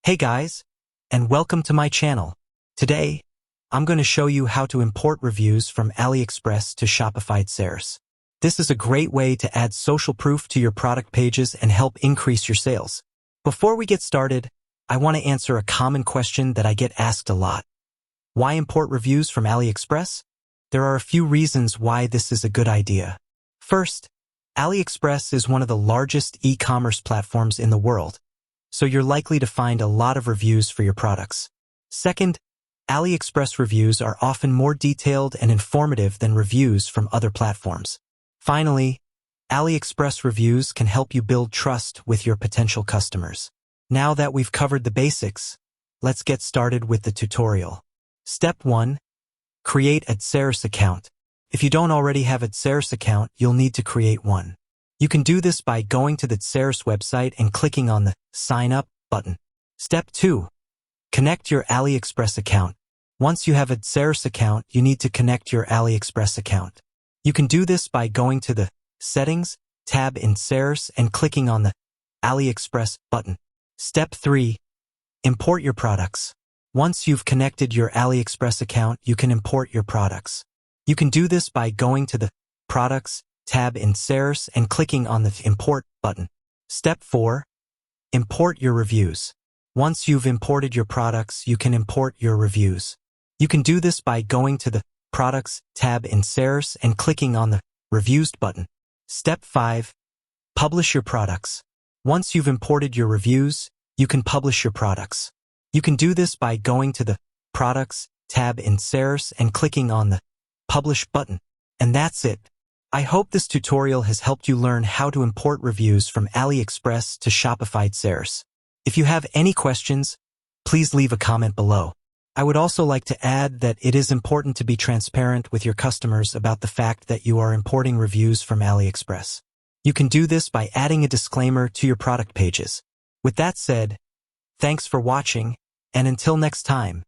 Hey guys, and welcome to my channel. Today, I'm going to show you how to import reviews from AliExpress to Shopify DSers. This is a great way to add social proof to your product pages and help increase your sales. Before we get started, I want to answer a common question that I get asked a lot. Why import reviews from AliExpress? There are a few reasons why this is a good idea. First, AliExpress is one of the largest e-commerce platforms in the world, so you're likely to find a lot of reviews for your products. Second, AliExpress reviews are often more detailed and informative than reviews from other platforms. Finally, AliExpress reviews can help you build trust with your potential customers. Now that we've covered the basics, let's get started with the tutorial. Step 1. Create a DSers account. If you don't already have a DSers account, you'll need to create one. You can do this by going to the DSers website and clicking on the Sign Up button. Step 2. Connect your AliExpress account. Once you have a DSers account, you need to connect your AliExpress account. You can do this by going to the Settings tab in DSers and clicking on the AliExpress button. Step 3. Import your products. Once you've connected your AliExpress account, you can import your products. You can do this by going to the Products tab in DSers and clicking on the Import button. Step 4. Import your reviews. Once you've imported your products, you can import your reviews. You can do this by going to the Products tab in DSers and clicking on the Reviews button. Step 5. Publish your products. Once you've imported your reviews, you can publish your products. You can do this by going to the Products tab in DSers and clicking on the Publish button. And that's it. I hope this tutorial has helped you learn how to import reviews from AliExpress to Shopify DSers. If you have any questions, please leave a comment below. I would also like to add that it is important to be transparent with your customers about the fact that you are importing reviews from AliExpress. You can do this by adding a disclaimer to your product pages. With that said, thanks for watching, and until next time.